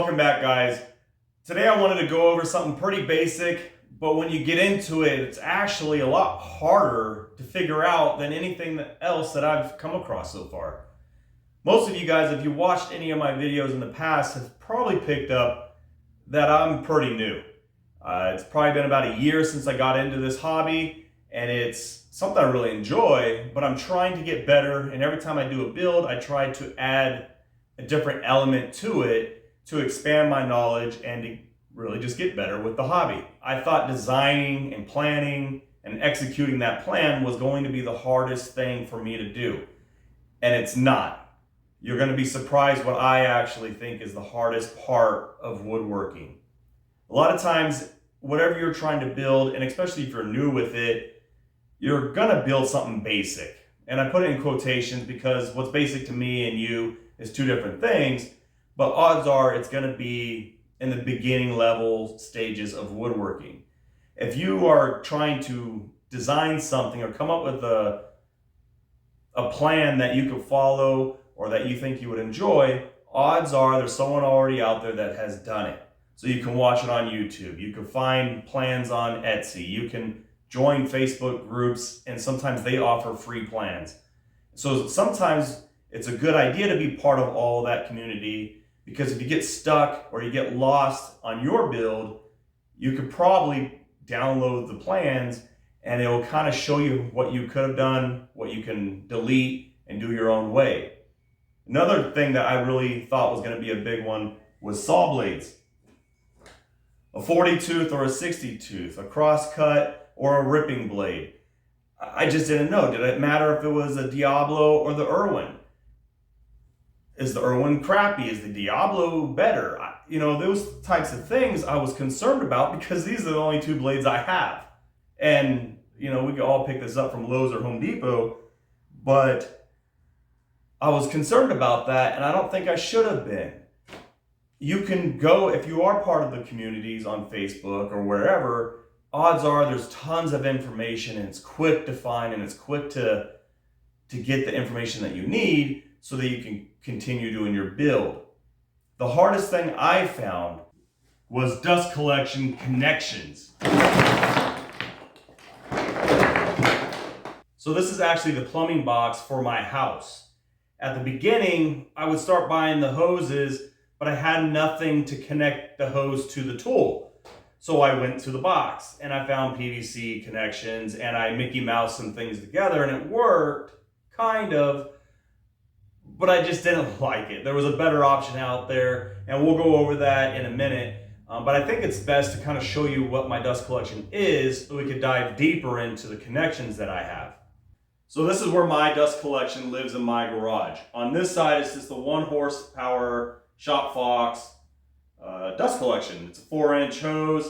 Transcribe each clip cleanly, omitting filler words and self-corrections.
welcome back, guys. Today I wanted to go over something pretty basic, but when you get into it, it's actually a lot harder to figure out than anything else that I've come across so far. Most of you guys, if you watched any of my videos in the past, have probably picked up that I'm pretty new. It's probably been about a year since I got into this hobby, and it's something I really enjoy, but I'm trying to get better, and every time I do a build, I try to add a different element to it to expand my knowledge and to really just get better with the hobby. I thought designing and planning and executing that plan was going to be the hardest thing for me to do, and it's not. You're going to be surprised what I actually think is the hardest part of woodworking. A lot of times, whatever you're trying to build, and especially if you're new with it, you're going to build something basic. And I put it in quotations because what's basic to me and you is two different things, but odds are it's going to be in the beginning level stages of woodworking. If you are trying to design something or come up with a plan that you could follow or that you think you would enjoy, odds are there's someone already out there that has done it. So you can watch it on YouTube. You can find plans on Etsy. You can join Facebook groups, and sometimes they offer free plans. So sometimes it's a good idea to be part of all that community, because if you get stuck or you get lost on your build, you could probably download the plans and it will kind of show you what you could have done, what you can delete and do your own way. Another thing that I really thought was going to be a big one was saw blades. A 40 tooth or a 60 tooth, a cross cut or a ripping blade. I just didn't know. Did it matter if it was a Diablo or the Irwin? Is the Irwin crappy? Is the Diablo better? Those types of things I was concerned about because these are the only two blades I have. And, we could all pick this up from Lowe's or Home Depot, but I was concerned about that, and I don't think I should have been. You can go, if you are part of the communities on Facebook or wherever, odds are there's tons of information, and it's quick to find, and it's quick to get the information that you need so that you can continue doing your build. The hardest thing I found was dust collection connections. So this is actually the plumbing box for my house. At the beginning, I would start buying the hoses, but I had nothing to connect the hose to the tool. So I went to the box and I found PVC connections and I Mickey Mouse some things together, and it worked, kind of, but I just didn't like it. There was a better option out there, and we'll go over that in a minute. But I think it's best to kind of show you what my dust collection is so we could dive deeper into the connections that I have. So this is where my dust collection lives in my garage. On this side, it's just the 1 horsepower Shop Fox dust collection. It's a 4-inch hose.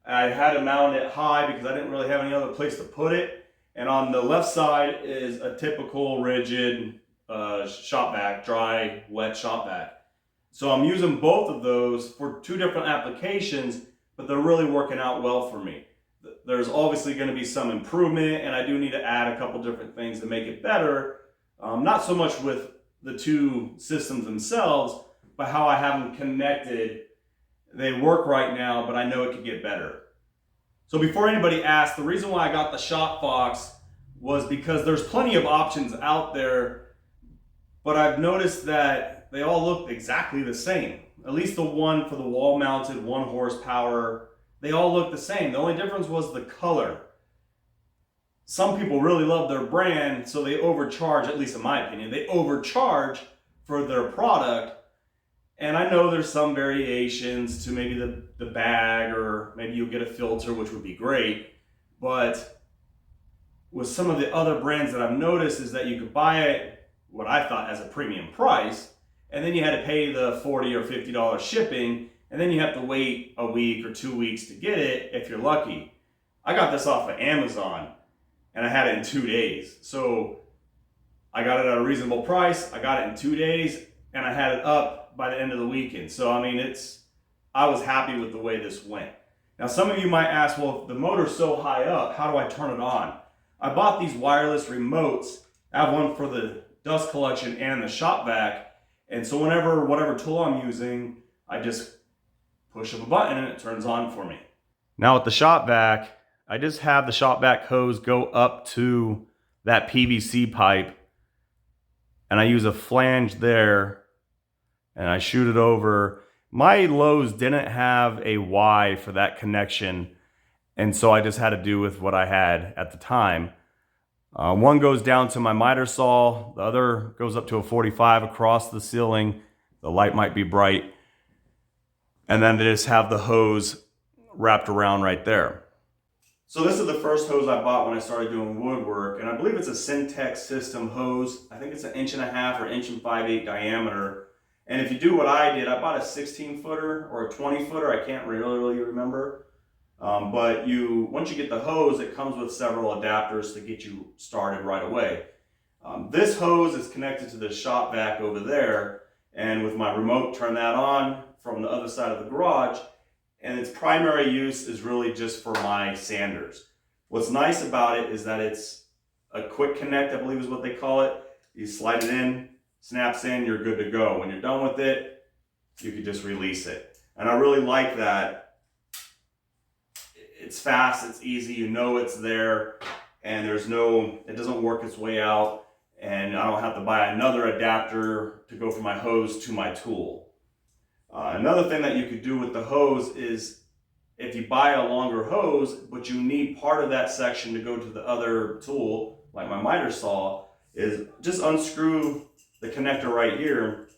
I had to mount it high because I didn't really have any other place to put it. And on the left side is a typical rigid shop vac, dry, wet shop vac. So I'm using both of those for two different applications, but they're really working out well for me. There's obviously going to be some improvement, and I do need to add a couple different things to make it better. Not so much with the two systems themselves, but how I have them connected. They work right now, but I know it could get better. So before anybody asks, the reason why I got the Shop Fox was because there's plenty of options out there, but I've noticed that they all look exactly the same. At least the one for the wall-mounted 1 horsepower, they all look the same. The only difference was the color. Some people really love their brand, so they overcharge, at least in my opinion, they overcharge for their product. And I know there's some variations to maybe the bag, or maybe you'll get a filter, which would be great. But with some of the other brands that I've noticed is that you could buy it, what I thought, as a premium price, and then you had to pay the $40 or $50 shipping, and then you have to wait a week or 2 weeks to get it if you're lucky. I got this off of Amazon, and I had it in 2 days. So I got it at a reasonable price, I got it in 2 days, and I had it up by the end of the weekend. So I mean, I was happy with the way this went. Now some of you might ask, well, if the motor's so high up, how do I turn it on? I bought these wireless remotes. I have one for the dust collection and the shop vac. And so whenever, whatever tool I'm using, I just push of a button and it turns on for me. Now with the shop vac, I just have the shop vac hose go up to that PVC pipe, and I use a flange there and I shoot it over. My Lowe's didn't have a Y for that connection, and so I just had to do with what I had at the time. One goes down to my miter saw, the other goes up to a 45 across the ceiling. The light might be bright. And then they just have the hose wrapped around right there. So this is the first hose I bought when I started doing woodwork, and I believe it's a Syntex system hose. I think it's an 1.5 or 1.58 diameter. And if you do what I did, I bought a 16-footer or a 20-footer. I can't really remember. But once you get the hose, it comes with several adapters to get you started right away. This hose is connected to the shop vac over there, and with my remote, turn that on from the other side of the garage, and its primary use is really just for my sanders. What's nice about it is that it's a quick connect, I believe is what they call it. You slide it in, snaps in, you're good to go. When you're done with it, you can just release it. And I really like that. It's fast, it's easy, you know it's there, and it doesn't work its way out, and I don't have to buy another adapter to go from my hose to my tool. Another thing that you could do with the hose is if you buy a longer hose, but you need part of that section to go to the other tool, like my miter saw, is just unscrew the connector right here,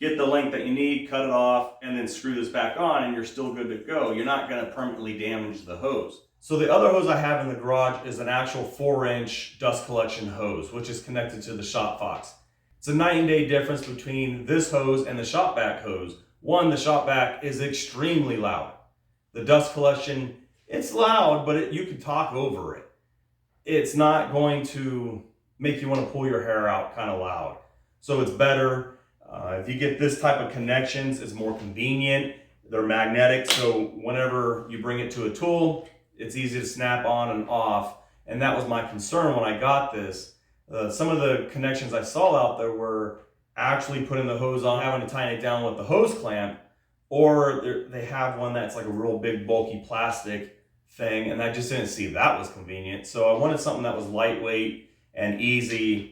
get the length that you need, cut it off, and then screw this back on, and you're still good to go. You're not going to permanently damage the hose. So the other hose I have in the garage is an actual 4-inch dust collection hose, which is connected to the shop vac. It's a night and day difference between this hose and the shop vac hose. One, the shop vac is extremely loud. The dust collection, it's loud, but you can talk over it. It's not going to make you want to pull your hair out kind of loud. So it's better. If you get this type of connections, it's more convenient. They're magnetic, so whenever you bring it to a tool, it's easy to snap on and off. And that was my concern when I got this. Some of the connections I saw out there were actually putting the hose on, having to tighten it down with the hose clamp, or they have one that's like a real big bulky plastic thing, and I just didn't see that was convenient. So I wanted something that was lightweight and easy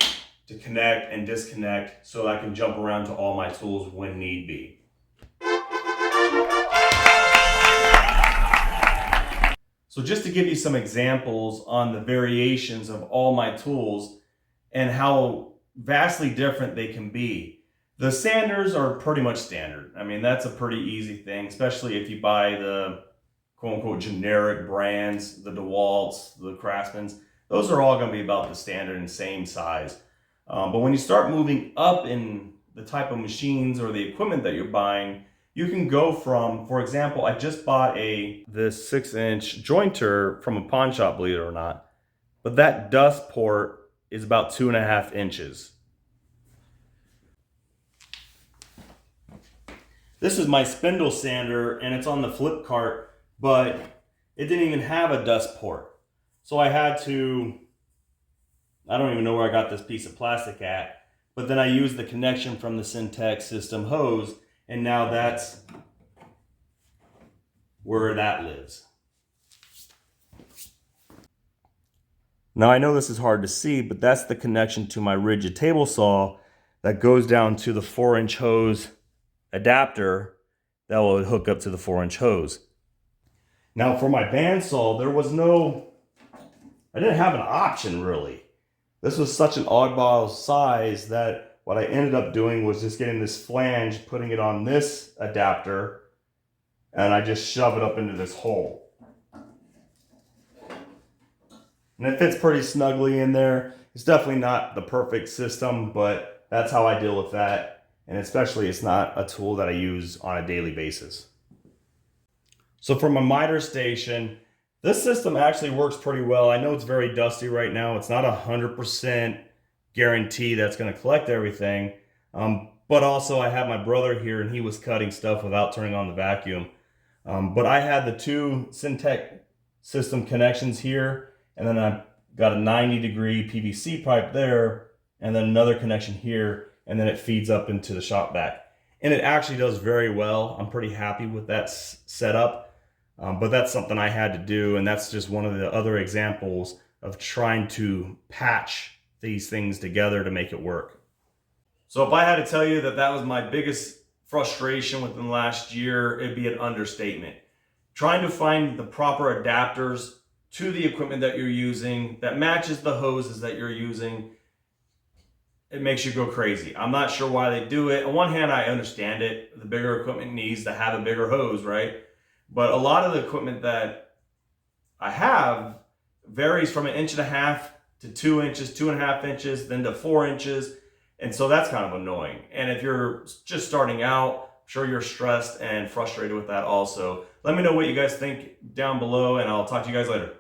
to connect and disconnect so I can jump around to all my tools when need be. So just to give you some examples on the variations of all my tools and how vastly different they can be. The sanders are pretty much standard. I mean, that's a pretty easy thing, especially if you buy the quote-unquote generic brands, the DeWalt's, the Craftsman's. Those are all going to be about the standard and same size. But when you start moving up in the type of machines or the equipment that you're buying, you can go from, for example, I just bought this 6-inch jointer from a pawn shop, believe it or not, but that dust port is about 2.5 inches. This is my spindle sander, and it's on the flip cart, but it didn't even have a dust port. So I had to, I don't even know where I got this piece of plastic at, but then I used the connection from the Syntex system hose, and now that's where that lives. Now I know this is hard to see, but that's the connection to my rigid table saw that goes down to the 4-inch hose adapter that will hook up to the 4-inch hose. Now for my bandsaw, I didn't have an option really. This was such an oddball size that what I ended up doing was just getting this flange, putting it on this adapter, and I just shove it up into this hole. And it fits pretty snugly in there. It's definitely not the perfect system, but that's how I deal with that. And especially it's not a tool that I use on a daily basis. So for my miter station, this system actually works pretty well. I know it's very dusty right now. It's not 100% guarantee that's going to collect everything. But also I have my brother here and he was cutting stuff without turning on the vacuum. But I had the two Syntex system connections here, and then I've got a 90-degree PVC pipe there, and then another connection here, and then it feeds up into the shop vac. and it actually does very well. I'm pretty happy with that setup, but that's something I had to do, and that's just one of the other examples of trying to patch these things together to make it work. So if I had to tell you that that was my biggest frustration within the last year, it'd be an understatement. Trying to find the proper adapters to the equipment that you're using that matches the hoses that you're using, it makes you go crazy. I'm not sure why they do it. On one hand, I understand it. The bigger equipment needs to have a bigger hose, right? But a lot of the equipment that I have varies from 1.5 inches to 2 inches, 2.5 inches, then to 4 inches. And so that's kind of annoying. And if you're just starting out, I'm sure you're stressed and frustrated with that also. Let me know what you guys think down below, and I'll talk to you guys later.